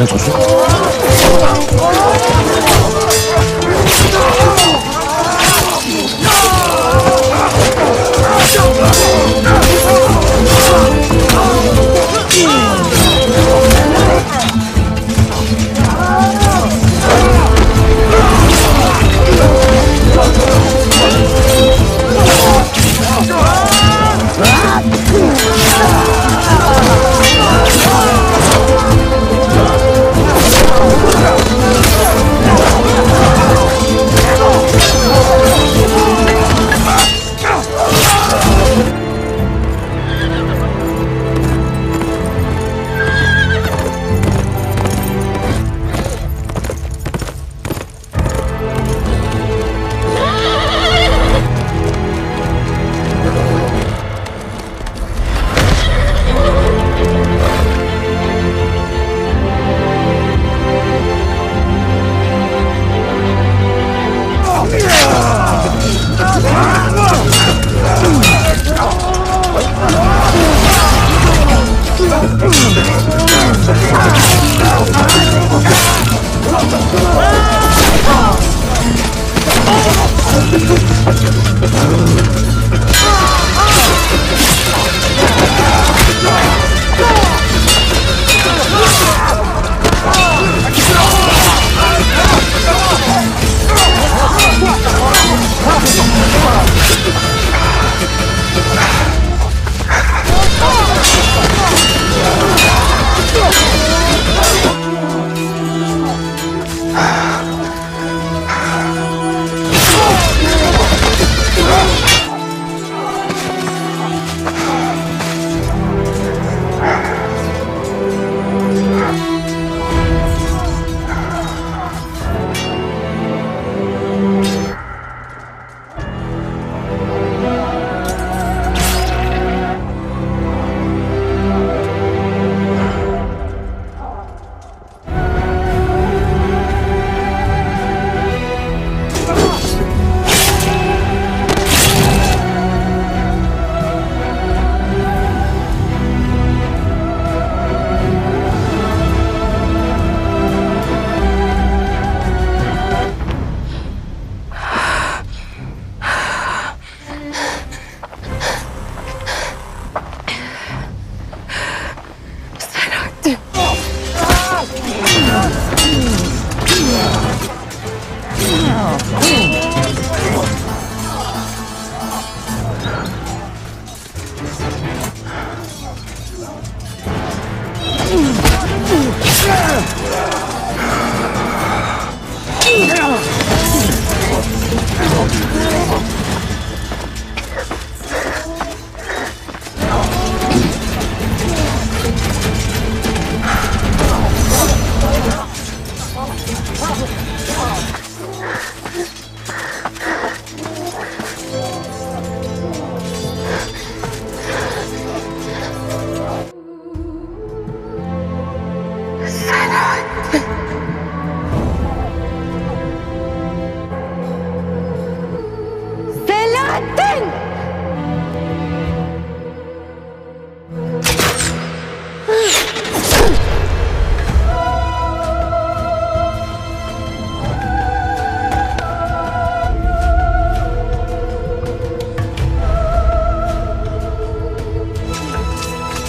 Lanet olsun.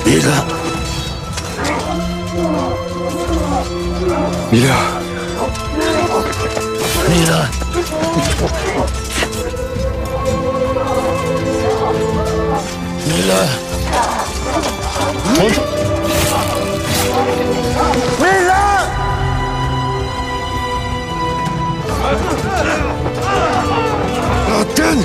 Mila. Mila. Mila. Mila. Zaten.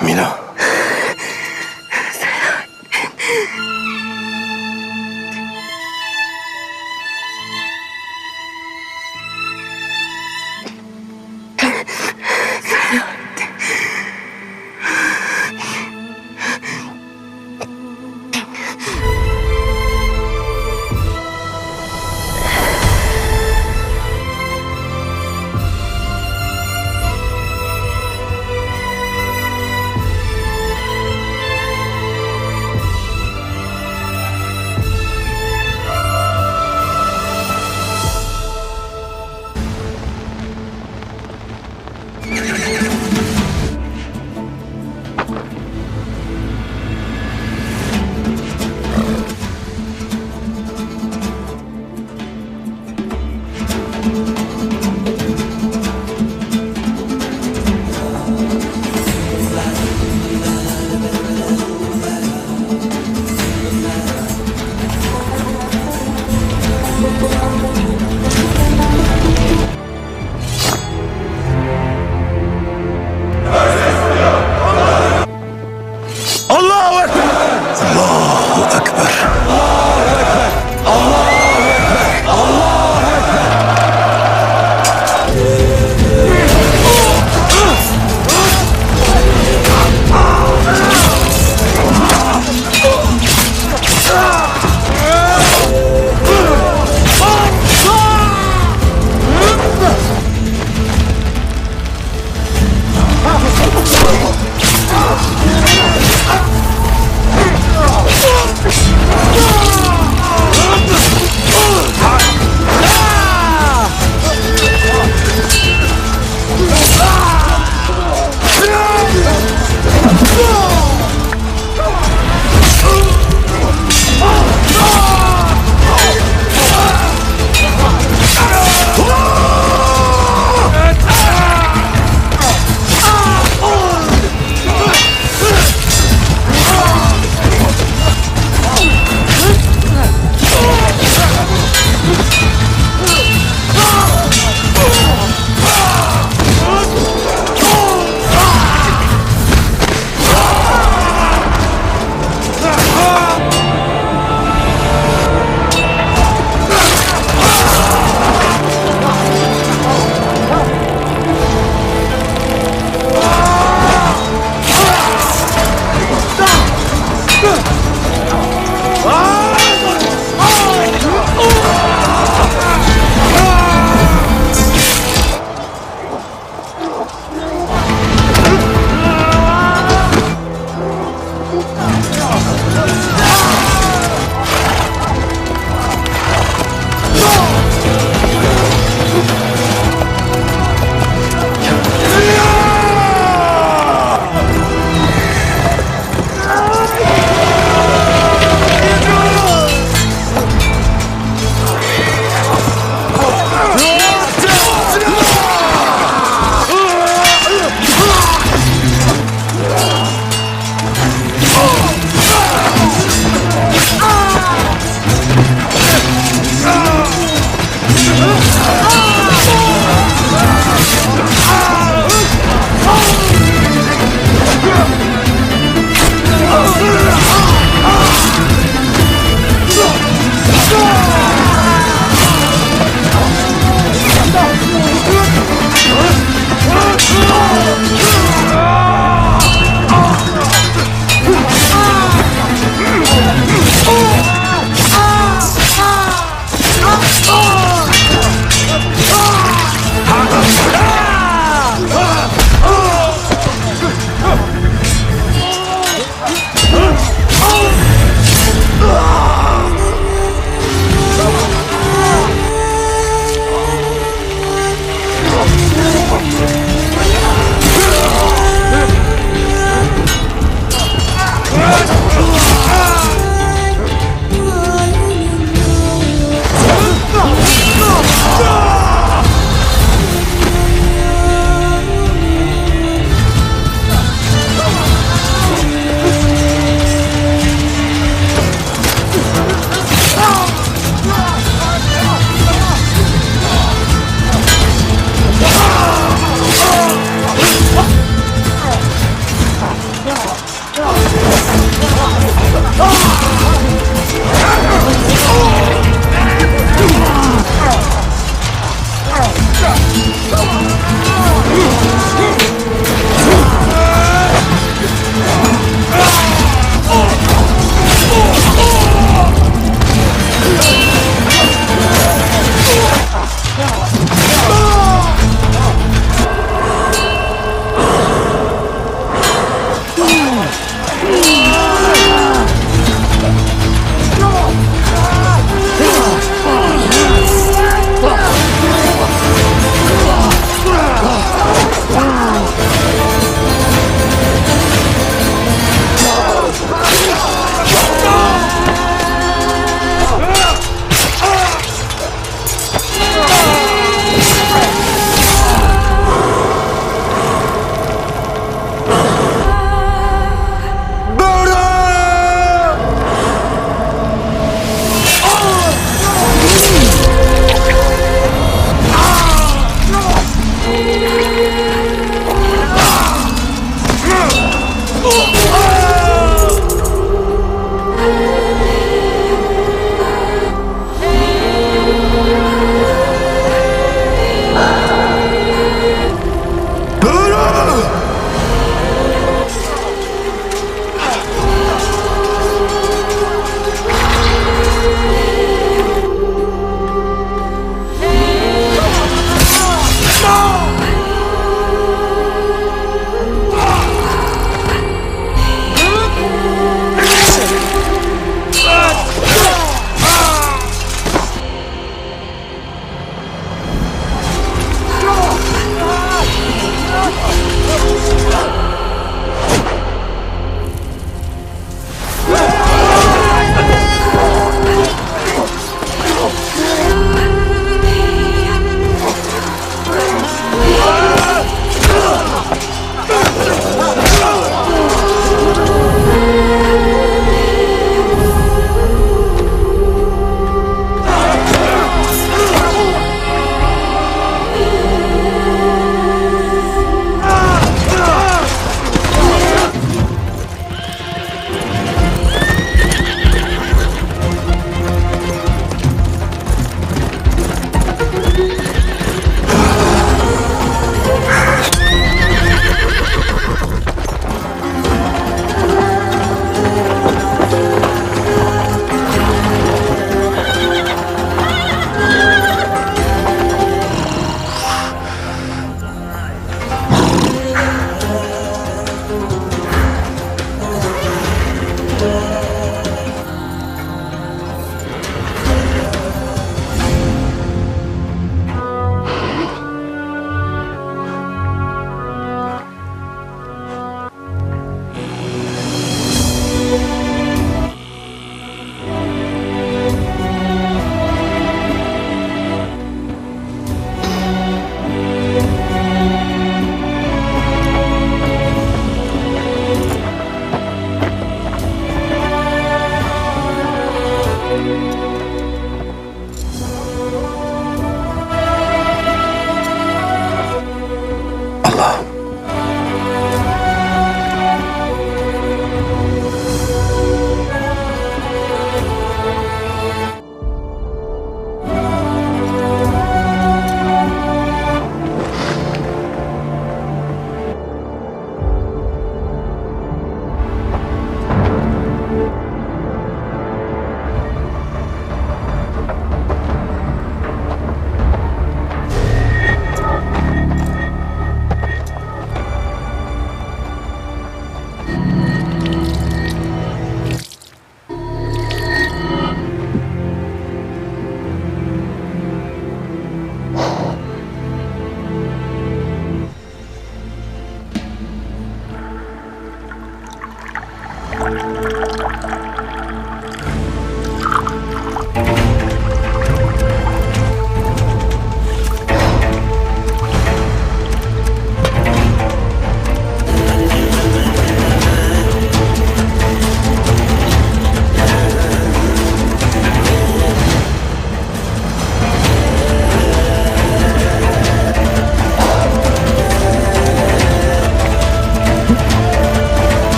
Mila.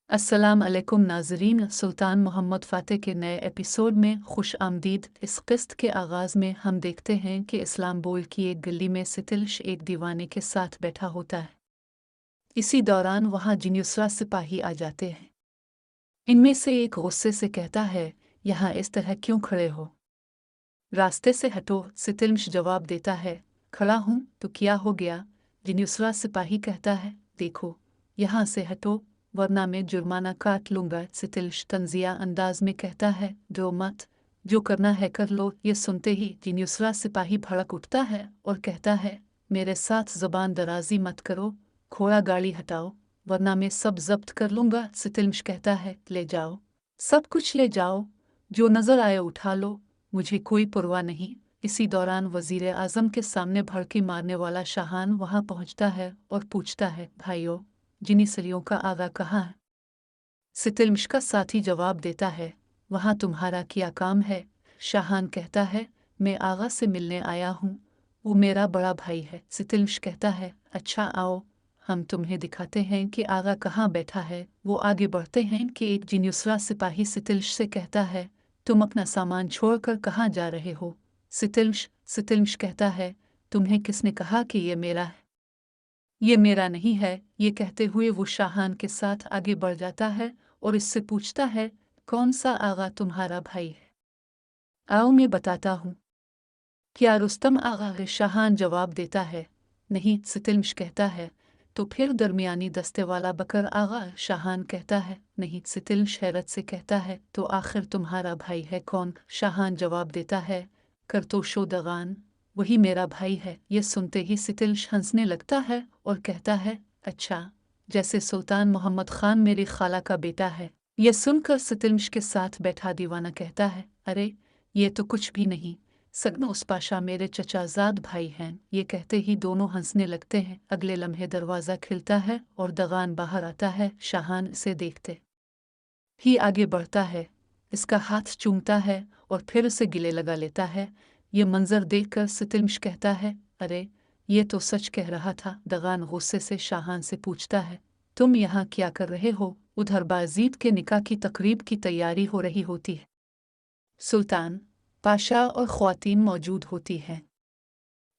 अस्सलाम अलैकुम नाज़रीन, सुल्तान मोहम्मद फ़ातेह के नए एपिसोड में खुश आमदीद। इस किस्त के आगाज़ में हम देखते हैं कि इस्लामाबाद की एक गली में सितिल्श एक दीवाने के साथ बैठा होता है। इसी दौरान वहाँ जिन्युसरा सिपाही आ जाते हैं। इनमें से एक गुस्से से कहता है, यहाँ इस तरह क्यों खड़े हो? रास्ते से हटो, सितिल्श जवाब देता है। खड़ा हूँ तो क्या हो गया? जिन्युसरा सिपाही कहता है, देखो यहाँ से हटो वरना मैं जुर्माना काट लूँगा। सितिल्श तंजिया अंदाज में कहता है, डरो मत, जो करना है कर लो। ये सुनते ही जिन्युसरा सिपाही भड़क उठता है और कहता है, मेरे साथ ज़बान दराजी मत करो, घोड़ा गाड़ी हटाओ वरना मैं सब जब्त कर लूँगा। सितिल्श कहता है, ले जाओ, सब कुछ ले जाओ, जो नज़र आए उठा लो, मुझे कोई परवाह नहीं। इसी दौरान वज़ीर आज़म के सामने भड़की मारने वाला शाहान वहाँ पहुँचता है और पूछता है, भाइयों जिनिसरियों का आगा कहाँ है? सितिल्श का साथी जवाब देता है, वहाँ तुम्हारा क्या काम है? शाहान कहता है, मैं आगा से मिलने आया हूँ, वो मेरा बड़ा भाई है। सितिल्श कहता है, अच्छा आओ, हम तुम्हें दिखाते हैं कि आगा कहाँ बैठा है। वो आगे बढ़ते हैं कि एक जिन्युसरा सिपाही सितिल्श से कहता है, तुम अपना सामान छोड़कर कहाँ जा रहे हो? सितिल्श कहता है, तुम्हें किसने कहा कि ये मेरा है? ये मेरा नहीं है। ये कहते हुए वो शाहान के साथ आगे बढ़ जाता है और इससे पूछता है, कौन सा आगा तुम्हारा भाई है? आओ मैं बताता हूँ। क्या रुस्तम आगा है? शाहान जवाब देता है, नहीं। सितिल्श कहता है, तो फिर दरमियानी दस्ते वाला बकर आगा? शाहान कहता है, नहीं। सितिल्श हैरत से कहता है, तो आखिर तुम्हारा भाई है कौन? शाहान जवाब देता है, करतोशो दगान, वही मेरा भाई है। ये सुनते ही सितिल्श हंसने लगता है और कहता है, अच्छा, जैसे सुल्तान मोहम्मद खान मेरी खाला का बेटा है। यह सुनकर सितिल्श के साथ बैठा दीवाना कहता है, अरे ये तो कुछ भी नहीं, सगनोस पाशा मेरे चचाजाद भाई हैं। ये कहते ही दोनों हंसने लगते हैं। अगले लम्हे दरवाज़ा खिलता है और दगान बाहर आता है। शाहान इसे देखते ही आगे बढ़ता है, इसका हाथ चूमता है और फिर उसे गिले लगा लेता है। ये मंजर देखकर सितिल्श कहता है, अरे ये तो सच कह रहा था। दगान गुस्से से शाहान से पूछता है, तुम यहाँ क्या कर रहे हो? उधर बाजीद के निकाह की तकरीब की तैयारी हो रही होती है। सुल्तान, पाशा और ख्वातीन मौजूद होती हैं।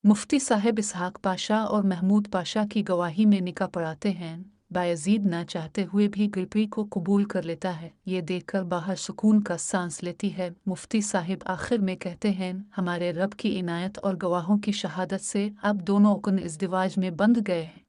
मुफ्ती साहिब इसहाक पाशा और महमूद पाशा की गवाही में निकाह पढ़ाते हैं। बायजीद ना चाहते हुए भी गिरपी को कबूल कर लेता है। ये देखकर बाहर सुकून का सांस लेती है। मुफ्ती साहिब आखिर में कहते हैं, हमारे रब की इनायत और गवाहों की शहादत से अब दोनों कुन इज़्दिवाज में बंध गए हैं।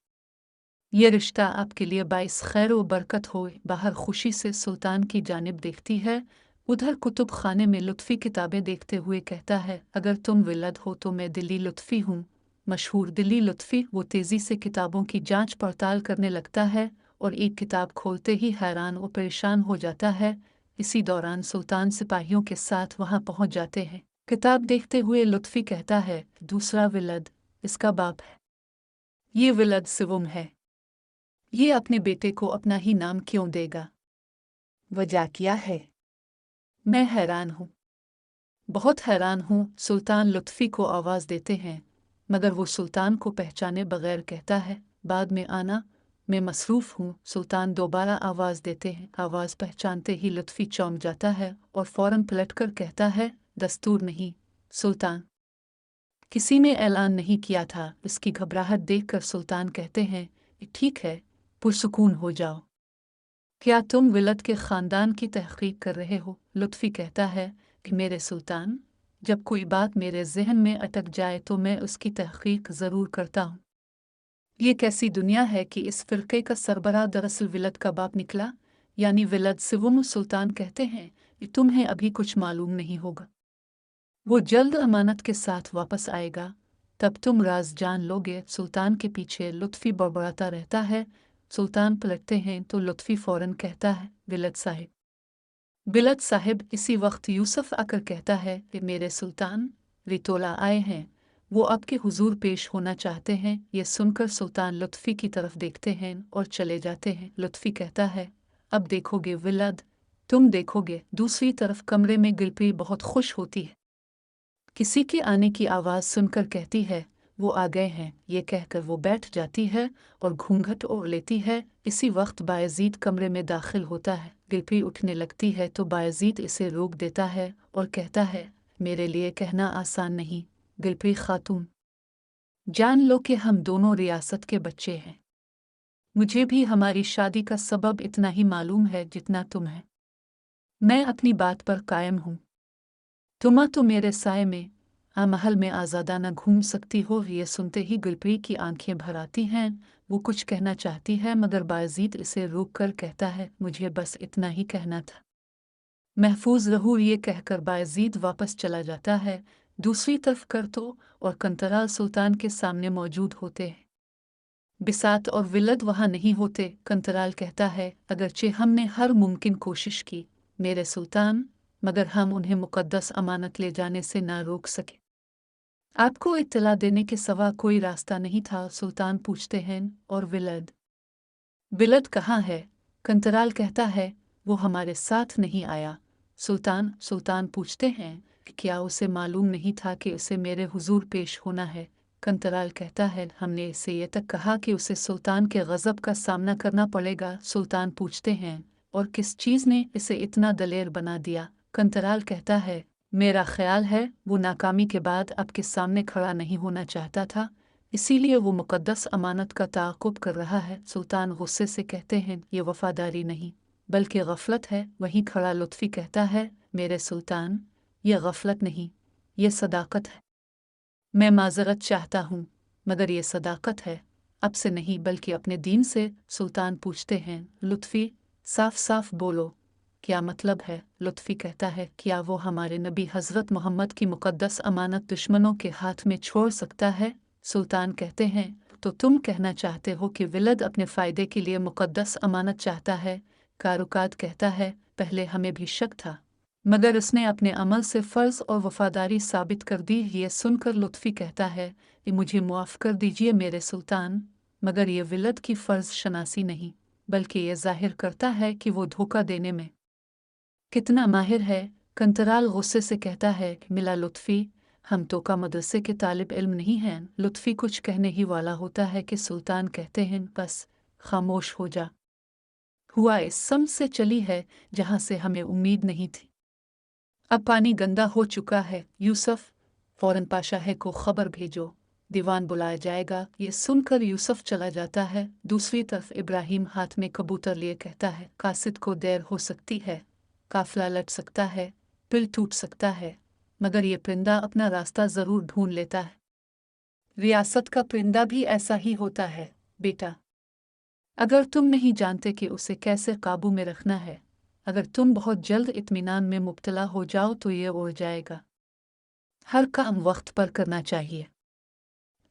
ये रिश्ता आपके लिए बाइस खैर व बरकत हो। बाहर खुशी से सुल्तान की जानिब देखती है, उधर कुतुब खाने में लुत्फ़ी किताबें देखते हुए कहता है, अगर तुम विलद हो तो मैं दिल्ली लुत्फ़ी हूँ। मशहूर दिल्ली लुत्फ़ी वो तेज़ी से किताबों की जांच पड़ताल करने लगता है और एक किताब खोलते ही हैरान व परेशान हो जाता है। इसी दौरान सुल्तान सिपाहियों के साथ वहाँ पहुँच जाते हैं। किताब देखते हुए लुत्फ़ी कहता है, दूसरा विलद इसका बाप है। ये विलद सिवम है। ये अपने बेटे को अपना ही नाम क्यों देगा? वजह क्या है? मैं हैरान हूँ, बहुत हैरान हूँ। सुल्तान लुत्फ़ी को आवाज़ देते हैं, मगर वो सुल्तान को पहचाने बगैर कहता है, बाद में आना, मैं मसरूफ़ हूँ। सुल्तान दोबारा आवाज़ देते हैं। आवाज़ पहचानते ही लुत्फ़ी चौंक जाता है और फ़ौरन पलटकर कहता है, दस्तूर नहीं सुल्तान, किसी ने ऐलान नहीं किया था। इसकी घबराहट देखकर सुल्तान कहते हैं, ठीक है, पुरसुकून हो जाओ। क्या तुम विलद के ख़ानदान की तहक़ीक़ कर रहे हो? लुत्फ़ी कहता है कि मेरे सुल्तान, जब कोई बात मेरे जहन में अटक जाए तो मैं उसकी तहक़ीक़ ज़रूर करता हूँ। ये कैसी दुनिया है कि इस फ़िरक़े का सरबराह दरअसल विलद का बाप निकला, यानी विलद सिवम। सुल्तान कहते हैं कि तुम्हें अभी कुछ मालूम नहीं होगा, वो जल्द अमानत के साथ वापस आएगा, तब तुम राज जान लोगे। सुल्तान के पीछे लुत्फ़ी बड़बड़ाता रहता है। सुल्तान पलटते हैं तो लुत्फ़ी फ़ौरन कहता है, विलद साहिब। विलद साहिब। इसी वक्त यूसुफ आकर कहता है कि मेरे सुल्तान, रितोला आए हैं, वो आपके हुजूर पेश होना चाहते हैं। ये सुनकर सुल्तान लुत्फ़ी की तरफ देखते हैं और चले जाते हैं। लुत्फ़ी कहता है, अब देखोगे विलद, तुम देखोगे। दूसरी तरफ कमरे में गिलपी बहुत खुश होती है। किसी के आने की आवाज़ सुनकर कहती है, वो आ गए हैं। ये कहकर वो बैठ जाती है और घूंघट ओढ़ लेती है। इसी वक्त बायज़ीद कमरे में दाखिल होता है। गिलपी उठने लगती है तो बायज़ीद इसे रोक देता है और कहता है, मेरे लिए कहना आसान नहीं गिलपी खातून, जान लो कि हम दोनों रियासत के बच्चे हैं। मुझे भी हमारी शादी का सबब इतना ही मालूम है जितना तुम्हें। मैं अपनी बात पर कायम हूँ। तुम तो मेरे साए में महल में आज़ादाना घूम सकती हो। ये सुनते ही गिलपी की आंखें भर आती हैं। वो कुछ कहना चाहती है मगर बायज़ीद इसे रोक कर कहता है, मुझे बस इतना ही कहना था। महफूज रहू। ये कहकर बायज़ीद वापस चला जाता है। दूसरी तरफ करतो और कंतराल सुल्तान के सामने मौजूद होते हैं। बिसात और विलद वहाँ नहीं होते। कंतराल कहता है, अगरचे हमने हर मुमकिन कोशिश की मेरे सुल्तान, मगर हम उन्हें मुकद्दस अमानत ले जाने से ना रोक सके। आपको इत्तला देने के सिवा कोई रास्ता नहीं था। सुल्तान पूछते हैं, और विलद कहाँ है? कंतराल कहता है, वो हमारे साथ नहीं आया। सुल्तान पूछते हैं कि क्या उसे मालूम नहीं था कि उसे मेरे हुजूर पेश होना है? कंतराल कहता है, हमने इसे ये तक कहा कि उसे सुल्तान के गज़ब का सामना करना पड़ेगा। सुल्तान पूछते हैं, और किस चीज़ ने इसे इतना दलेर बना दिया? कंतराल कहता है, मेरा ख्याल है वो नाकामी के बाद आपके सामने खड़ा नहीं होना चाहता था, इसीलिए वो मुकद्दस अमानत का ताक़ुब कर रहा है। सुल्तान गुस्से से कहते हैं, ये वफ़ादारी नहीं बल्कि गफलत है। वहीं खड़ा लुत्फ़ी कहता है, मेरे सुल्तान, ये गफलत नहीं, ये सदाकत है। मैं माज़रत चाहता हूँ मगर ये सदाकत है, अब से नहीं बल्कि अपने दीन से। सुल्तान पूछते हैं, लुत्फ़ी साफ साफ बोलो, क्या मतलब है? लुत्फ़ी कहता है, क्या वो हमारे नबी हज़रत मोहम्मद की मुकद्दस अमानत दुश्मनों के हाथ में छोड़ सकता है? सुल्तान कहते हैं, तो तुम कहना चाहते हो कि विलद अपने फ़ायदे के लिए मुकद्दस अमानत चाहता है? कारुकाद कहता है, पहले हमें भी शक था मगर उसने अपने अमल से फ़र्ज़ और वफ़ादारी साबित कर दी। ये सुनकर लुत्फ़ी कहता है कि मुझे मुआफ़ कर दीजिए मेरे सुल्तान, मगर ये विलद की फ़र्ज़ शनासी नहीं बल्कि ये ज़ाहिर करता है कि वो धोखा देने में कितना माहिर है। कंतराल गुस्से से कहता है, मिला लुत्फ़ी, हम तो का मदरसे के तालिब इल्म नहीं हैं। लुत्फ़ी कुछ कहने ही वाला होता है कि सुल्तान कहते हैं, बस खामोश हो जा। हुआ इस सम से चली है जहाँ से हमें उम्मीद नहीं थी। अब पानी गंदा हो चुका है। यूसुफ, फ़ौरन पाशाह को खबर भेजो, दीवान बुलाया जाएगा। ये सुनकर यूसुफ चला जाता है। दूसरी तरफ इब्राहिम हाथ में कबूतर लिए कहता है, कासिद को देर हो सकती है, काफिला लट सकता है, पिल टूट सकता है, मगर ये परिंदा अपना रास्ता ज़रूर ढूंढ लेता है। रियासत का परिंदा भी ऐसा ही होता है बेटा। अगर तुम नहीं जानते कि उसे कैसे काबू में रखना है, अगर तुम बहुत जल्द इत्मीनान में मुब्तला हो जाओ तो ये उड़ जाएगा। हर काम वक्त पर करना चाहिए।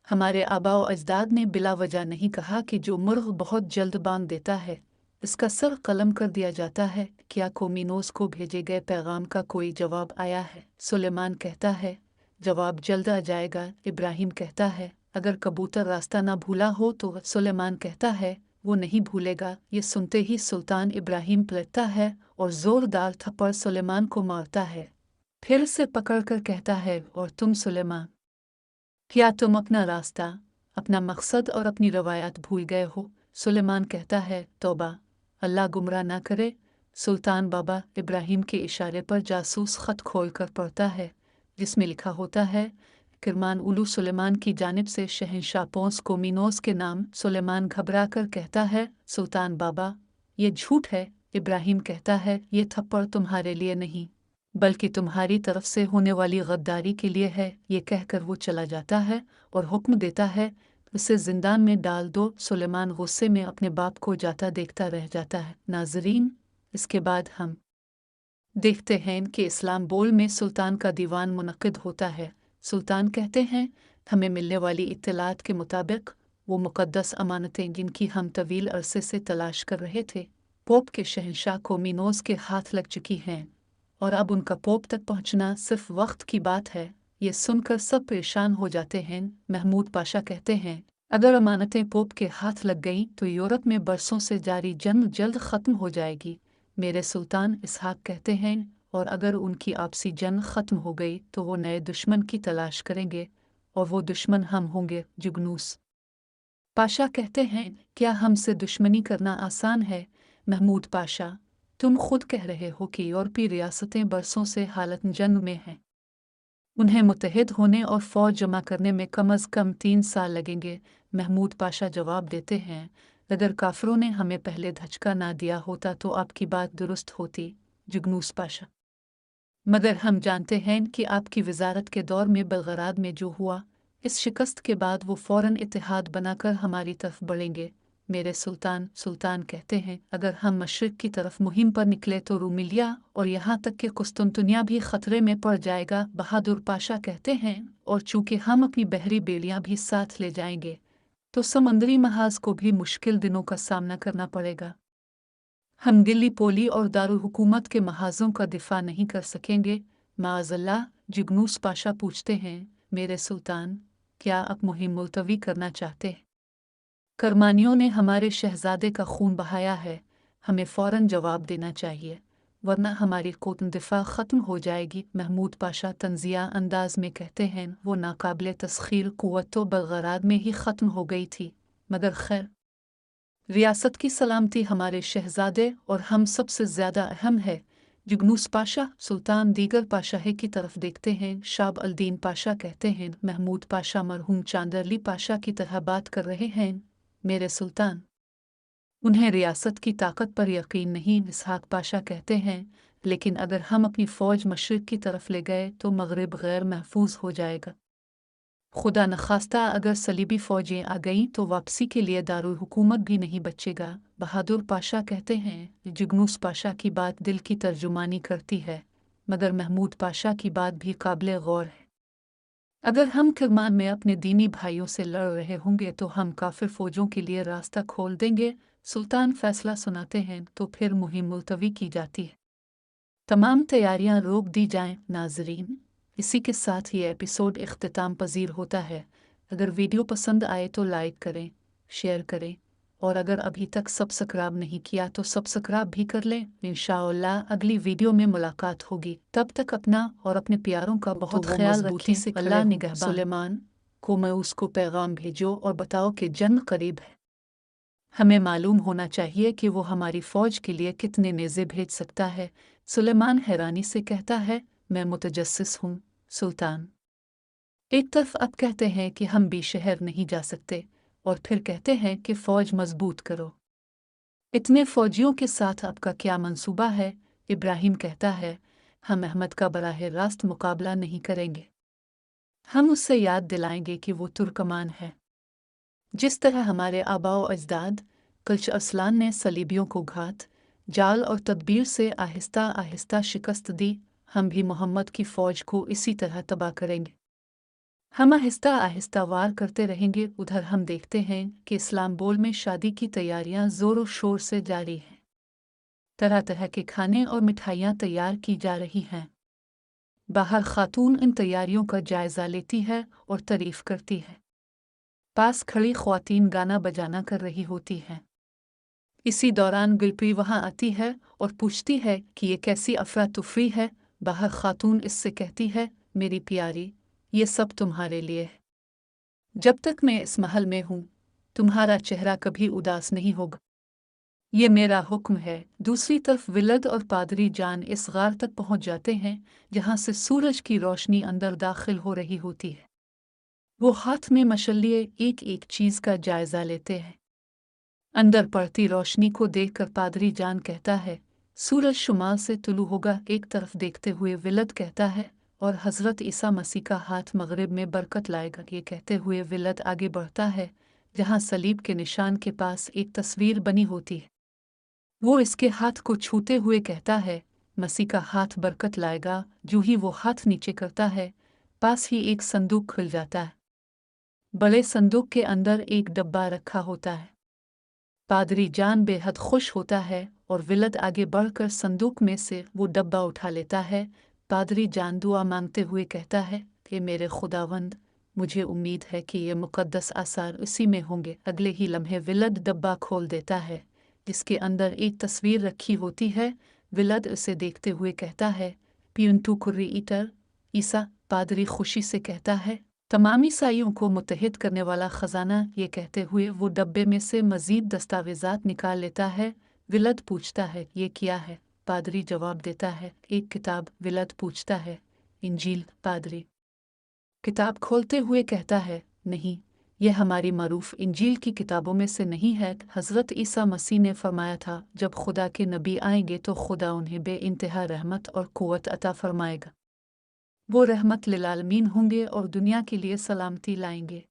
हमारे आबाओ अजदाद ने बिला वजह नहीं कहा कि जो मुर्ग बहुत जल्द बांध देता है इसका सर कलम कर दिया जाता है। क्या कोमिनोस को भेजे गए पैगाम का कोई जवाब आया है? सुलेमान कहता है, जवाब जल्द आ जाएगा। इब्राहिम कहता है, अगर कबूतर रास्ता ना भूला हो तो? सुलेमान कहता है, वो नहीं भूलेगा। ये सुनते ही सुल्तान इब्राहिम पलटता है और ज़ोरदार थप्पड़ सुलेमान को मारता है। फिर से पकड़कर कहता है, और तुम सुलेमान, क्या तुम अपना रास्ता, अपना मकसद और अपनी रवायत भूल गए हो? सुलेमान कहता है, तौबा, अल्लाह गुमराह ना करे। सुल्तान बाबा इब्राहिम के इशारे पर जासूस ख़त खोल कर पढ़ता है जिसमें लिखा होता है, किरमान उलू सुलेमान की जानिब से शहंशाह पोंस कोमिनोस के नाम। सुलेमान घबरा कर कहता है, सुल्तान बाबा, ये झूठ है। इब्राहिम कहता है, ये थप्पड़ तुम्हारे लिए नहीं बल्कि तुम्हारी तरफ से होने वाली गद्दारी के लिए है। ये कहकर वो चला जाता है और हुक्म देता है, उसे जिंदान में डाल दो। सुलेमान गुस्से में अपने बाप को जाता देखता रह जाता है। नाजरीन, इसके बाद हम देखते हैं कि इस्लाम्बुल में सुल्तान का दीवान मुनक्किद होता है। सुल्तान कहते हैं, हमें मिलने वाली इत्तलात के मुताबिक वो मुकद्दस अमानतें जिनकी हम तवील अरसे से तलाश कर रहे थे, पोप के शहंशाह कोमिनोस के हाथ लग चुकी हैं और अब उनका पोप तक पहुंचना सिर्फ वक्त की बात है। ये सुनकर सब परेशान हो जाते हैं। महमूद पाशा कहते हैं, अगर अमानतें पोप के हाथ लग गईं तो यूरोप में बरसों से जारी जंग जल्द ख़त्म हो जाएगी। मेरे सुल्तान इसहाक कहते हैं, और अगर उनकी आपसी जंग ख़त्म हो गई तो वो नए दुश्मन की तलाश करेंगे, और वो दुश्मन हम होंगे। जुगनूस पाशा कहते हैं, क्या हमसे दुश्मनी करना आसान है? महमूद पाशा, तुम खुद कह रहे हो कि यूरोपीय रियासतें बरसों से हालत जंग में हैं। उन्हें मुत्तहिद होने और फ़ौज जमा करने में कम अज़ कम 3 साल लगेंगे। महमूद पाशा जवाब देते हैं, अगर काफिरों ने हमें पहले धचका ना दिया होता तो आपकी बात दुरुस्त होती। जुगनूस पाशा, मगर हम जानते हैं कि आपकी वजारत के दौर में बलगराद में जो हुआ, इस शिकस्त के बाद वो फ़ौरन इत्तेहाद बनाकर हमारी तरफ बढ़ेंगे। मेरे सुल्तान कहते हैं, अगर हम मशरिक़ की तरफ मुहिम पर निकले तो रूमिलिया और यहाँ तक कि कुस्तुनतुनिया भी ख़तरे में पड़ जाएगा। बहादुर पाशा कहते हैं, और चूँकि हम अपनी बहरी बेलियाँ भी साथ ले जाएंगे तो समंदरी महाज को भी मुश्किल दिनों का सामना करना पड़ेगा। हम गिल्ली पोली और दारुल हुकूमत के महाजों का दिफा नहीं कर सकेंगे। माअज़ल्लाह। जुगनूस पाशा पूछते हैं, मेरे सुल्तान, क्या आप मुहिम मुलतवी करना चाहते हैं? करमानियों ने हमारे शहजादे का खून बहाया है, हमें फ़ौरन जवाब देना चाहिए, वरना हमारी कोतन दिफा ख़त्म हो जाएगी। महमूद पाशा तंज़िया अंदाज में कहते हैं, वो नाकाबिल तस्ख़ीर क़ुव्वत तो बलगराद में ही ख़त्म हो गई थी, मगर खैर, रियासत की सलामती हमारे शहजादे और हम सबसे ज़्यादा अहम है। जुगनूस पाशा सुल्तान दीगर पाशाही की तरफ देखते हैं। शाब अल-दीन पाशा कहते हैं, महमूद पाशा मरहूम चांदरली पाशा की तरह बात कर रहे हैं। मेरे सुल्तान, उन्हें रियासत की ताकत पर यकीन नहीं। इसहाक पाशा कहते हैं, लेकिन अगर हम अपनी फ़ौज मशरिक़ की तरफ ले गए तो मगरिब गैर महफूज हो जाएगा। खुदा नखास्ता अगर सलीबी फ़ौजें आ गईं तो वापसी के लिए दारुल हुकूमत भी नहीं बचेगा। बहादुर पाशा कहते हैं, जुगनूस पाशा की बात दिल की तर्जुमानी करती है, मगर महमूद पाशा की बात भी काबिल गौर है। अगर हम किरमान में अपने दीनी भाइयों से लड़ रहे होंगे तो हम काफिर फ़ौजों के लिए रास्ता खोल देंगे। सुल्तान फैसला सुनाते हैं तो फिर मुहिम मुलतवी की जाती है, तमाम तैयारियां रोक दी जाएं। नाजरीन, इसी के साथ ये एपिसोड इख्तिताम पजीर होता है। अगर वीडियो पसंद आए तो लाइक करें, शेयर करें, और अगर अभी तक सब्सक्राइब नहीं किया तो सब्सक्राइब भी कर लें। इंशाअल्लाह अगली वीडियो में मुलाकात होगी। तब तक अपना और अपने प्यारों का बहुत ख्याल रखें। अल्लाह निगहबान। सुलेमान को मऊस को पैगाम भेजो और बताओ कि जंग करीब है। हमें मालूम होना चाहिए कि वो हमारी फ़ौज के लिए कितने नेज़े भेज सकता है। सुलेमान हैरानी से कहता है, मैं मुतजस्सिस हूँ सुल्तान। एक तरफ आप कहते हैं कि हम भी शहर नहीं जा सकते, और फिर कहते हैं कि फ़ौज मजबूत करो। इतने फ़ौजियों के साथ आपका क्या मंसूबा है? इब्राहिम कहता है, हम अहमद का बराह रास्त मुकाबला नहीं करेंगे। हम उससे याद दिलाएंगे कि वो तुर्कमान है। जिस तरह हमारे आबाओ अजदाद कल्च अरसलान ने सलीबियों को घात, जाल और तदबीर से आहिस्ता आहिस्ता शिकस्त दी, हम भी मोहम्मद की फ़ौज को इसी तरह तबाह करेंगे। हम आहिस्ता आहिस्ता वार करते रहेंगे। उधर हम देखते हैं कि इस्लाम्बुल में शादी की तैयारियां ज़ोर शोर से जारी हैं। तरह तरह के खाने और मिठाइयाँ तैयार की जा रही हैं। बाहर खातून इन तैयारियों का जायज़ा लेती है और तारीफ़ करती है। पास खड़ी ख्वातीन गाना बजाना कर रही होती हैं। इसी दौरान गुलपरी वहाँ आती है और पूछती है कि ये कैसी अफरा तुफरी है। बाहर खातून इससे कहती है, मेरी प्यारी, ये सब तुम्हारे लिए है। जब तक मैं इस महल में हूँ, तुम्हारा चेहरा कभी उदास नहीं होगा। ये मेरा हुक्म है। दूसरी तरफ विलद और पादरी जान इस गार तक पहुँच जाते हैं जहाँ से सूरज की रोशनी अंदर दाखिल हो रही होती है। वो हाथ में मशल्लिए एक एक चीज़ का जायज़ा लेते हैं। अंदर पड़ती रोशनी को देखकर पादरी जान कहता है, सूरज शुमाल से तुलू होगा। एक तरफ देखते हुए विलद कहता है, और हज़रत ईसा मसीह का हाथ मगरिब में बरकत लाएगा। ये कहते हुए विलद आगे बढ़ता है जहाँ सलीब के निशान के पास एक तस्वीर बनी होती है। वो इसके हाथ को छूते हुए कहता है, मसीह का हाथ बरकत लाएगा। जो ही वो हाथ नीचे करता है, पास ही एक संदूक खुल जाता है। बड़े संदूक के अंदर एक डब्बा रखा होता है। पादरी जान बेहद खुश होता है और विलद आगे बढ़कर संदूक में से वो डब्बा उठा लेता है। पादरी जान दुआ मांगते हुए कहता है, کہ میرے खुदावंद मुझे उम्मीद है कि ये मुक़द्दस आसार उसी में होंगे। अगले ही लम्हे विलद डब्बा खोल देता है जिसके अंदर एक तस्वीर रखी होती है। विलद उसे देखते हुए कहता है, पियुंटू कुर्री ईटर ईसा। पादरी खुशी से कहता है, तमाम ईसाइयों को मुत्तहिद करने वाला ख़जाना। ये कहते हुए वो डब्बे में से मज़ीद दस्तावेज़ात निकाल लेता है। विलद पूछता है, ये क्या है? पादरी जवाब देता है, एक किताब। विलद पूछता है, इंजील? पादरी किताब खोलते हुए कहता है, नहीं, यह हमारी मरूफ इंजील की किताबों में से नहीं है। हज़रत ईसा मसीह ने फरमाया था, जब खुदा के नबी आएंगे तो खुदा उन्हें बेइंतहा रहमत और क़ुव्वत अता फरमाएगा। वो रहमत लिलालमीन होंगे और दुनिया के लिए सलामती लाएंगे।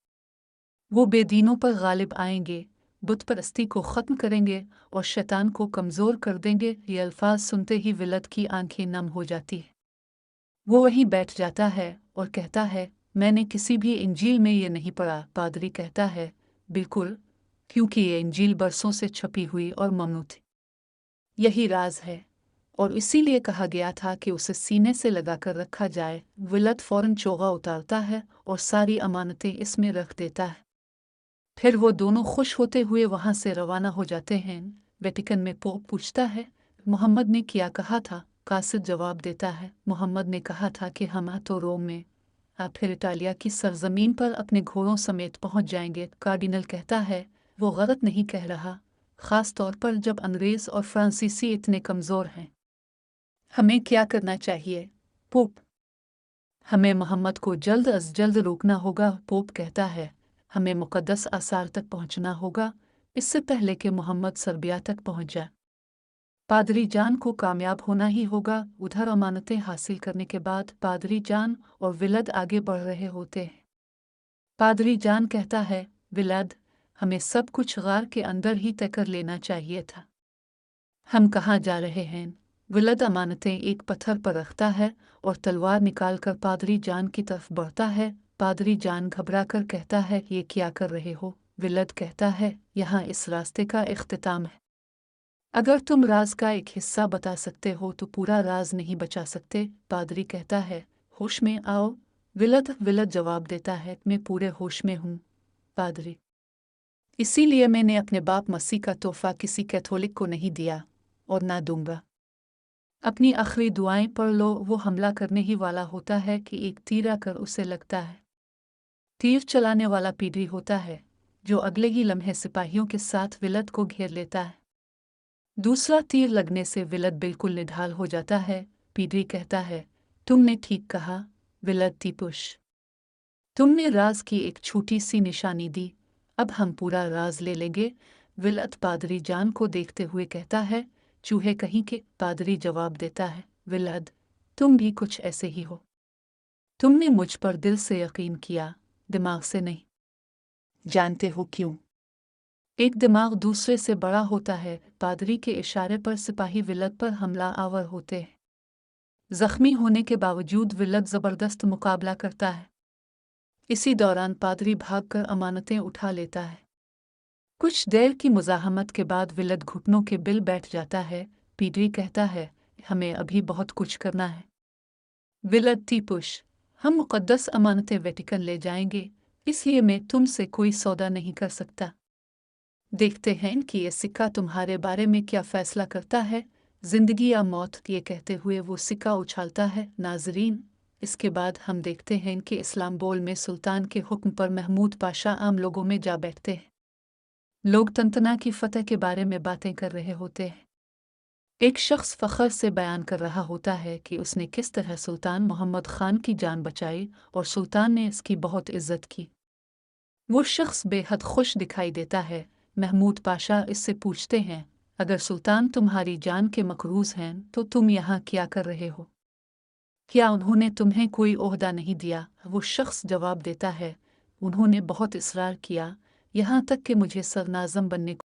वो बेदीनों पर गालिब आएंगे, बुत परस्ती को ख़त्म करेंगे और शैतान को कमज़ोर कर देंगे। ये अल्फाज सुनते ही विलद की आंखें नम हो जाती हैं। वो वहीं बैठ जाता है और कहता है, मैंने किसी भी इंजील में ये नहीं पढ़ा। पादरी कहता है, बिल्कुल, क्योंकि ये इंजील बरसों से छपी हुई और ममनू थी। यही राज है और इसीलिए कहा गया था कि उसे सीने से लगाकर रखा जाए। विलद फ़ौरन चोगा उतारता है और सारी अमानतें इसमें रख देता है। फिर वो दोनों खुश होते हुए वहाँ से रवाना हो जाते हैं। वेटिकन में पोप पूछता है, मोहम्मद ने क्या कहा था? कासिद जवाब देता है, मोहम्मद ने कहा था कि हम तो रोम में फिर इटालिया की सरजमीन पर अपने घोड़ों समेत पहुंच जाएंगे। कार्डिनल कहता है, वो गलत नहीं कह रहा, ख़ास तौर पर जब अंग्रेज़ और फ्रांसीसी इतने कमज़ोर हैं। हमें क्या करना चाहिए? पोप, हमें मोहम्मद को जल्द अज जल्द रोकना होगा। पोप कहता है, हमें मुक़द्दस आसार तक पहुंचना होगा इससे पहले कि मोहम्मद सर्बिया तक पहुंच जाए। पादरी जान को कामयाब होना ही होगा। उधर अमानतें हासिल करने के बाद पादरी जान और विलद आगे बढ़ रहे होते हैं। पादरी जान कहता है, विलद, हमें सब कुछ गार के अंदर ही तय कर लेना चाहिए था। हम कहाँ जा रहे हैं? विलद अमानतें एक पत्थर पर रखता है और तलवार निकालकर पादरी जान की तरफ बढ़ता है। पादरी जान घबरा कर कहता है, ये क्या कर रहे हो? विलद कहता है, यहाँ इस रास्ते का इख्तिताम है। अगर तुम राज का एक हिस्सा बता सकते हो तो पूरा राज नहीं बचा सकते। पादरी कहता है, होश में आओ। विलद जवाब देता है, मैं पूरे होश में हूँ पादरी, इसीलिए मैंने अपने बाप मसीह का तोहफा किसी कैथोलिक को नहीं दिया और ना दूंगा। अपनी आखिरी दुआएं पढ़ लो। वो हमला करने ही वाला होता है कि एक तीर आकर उसे लगता है। तीर चलाने वाला पीढ़ी होता है जो अगले ही लम्हे सिपाहियों के साथ विलद को घेर लेता है। दूसरा तीर लगने से विलद बिल्कुल निढाल हो जाता है। पीडरी कहता है, तुमने ठीक कहा विलद टीपुश, तुमने राज की एक छोटी सी निशानी दी, अब हम पूरा राज ले लेंगे। विलद पादरी जान को देखते हुए कहता है, चूहे कहीं के। पादरी जवाब देता है, विलद, तुम भी कुछ ऐसे ही हो। तुमने मुझ पर दिल से यकीन किया, दिमाग से नहीं। जानते हो क्यों? एक दिमाग दूसरे से बड़ा होता है। पादरी के इशारे पर सिपाही विलद पर हमला आवर होते हैं। जख्मी होने के बावजूद विलद ज़बरदस्त मुकाबला करता है। इसी दौरान पादरी भागकर अमानतें उठा लेता है। कुछ देर की मुज़ाहमत के बाद विलद घुटनों के बिल बैठ जाता है। पीडरी कहता है, हमें अभी बहुत कुछ करना है। विलद टीपुश, हम मुक़द्दस अमानतें वेटिकन ले जाएंगे, इसलिए मैं तुमसे कोई सौदा नहीं कर सकता। देखते हैं कि ये सिक्का तुम्हारे बारे में क्या फैसला करता है, जिंदगी या मौत। ये कहते हुए वो सिक्का उछालता है। नाजरीन, इसके बाद हम देखते हैं कि इस्लाम्बुल में सुल्तान के हुक्म पर महमूद पाशा आम लोगों में जा बैठते हैं। लोग तंतना की फतह के बारे में बातें कर रहे होते हैं। एक शख्स फ़ख्र से बयान कर रहा होता है कि उसने किस तरह सुल्तान मोहम्मद ख़ान की जान बचाई और सुल्तान ने इसकी बहुत इज्जत की। वो शख्स बेहद खुश दिखाई देता है। महमूद पाशा इससे पूछते हैं, अगर सुल्तान तुम्हारी जान के मकरूज़ हैं तो तुम यहाँ क्या कर रहे हो? क्या उन्होंने तुम्हें कोई ओहदा नहीं दिया? वो शख्स जवाब देता है, उन्होंने बहुत इसरार किया, यहाँ तक कि मुझे सरनाज़म बनने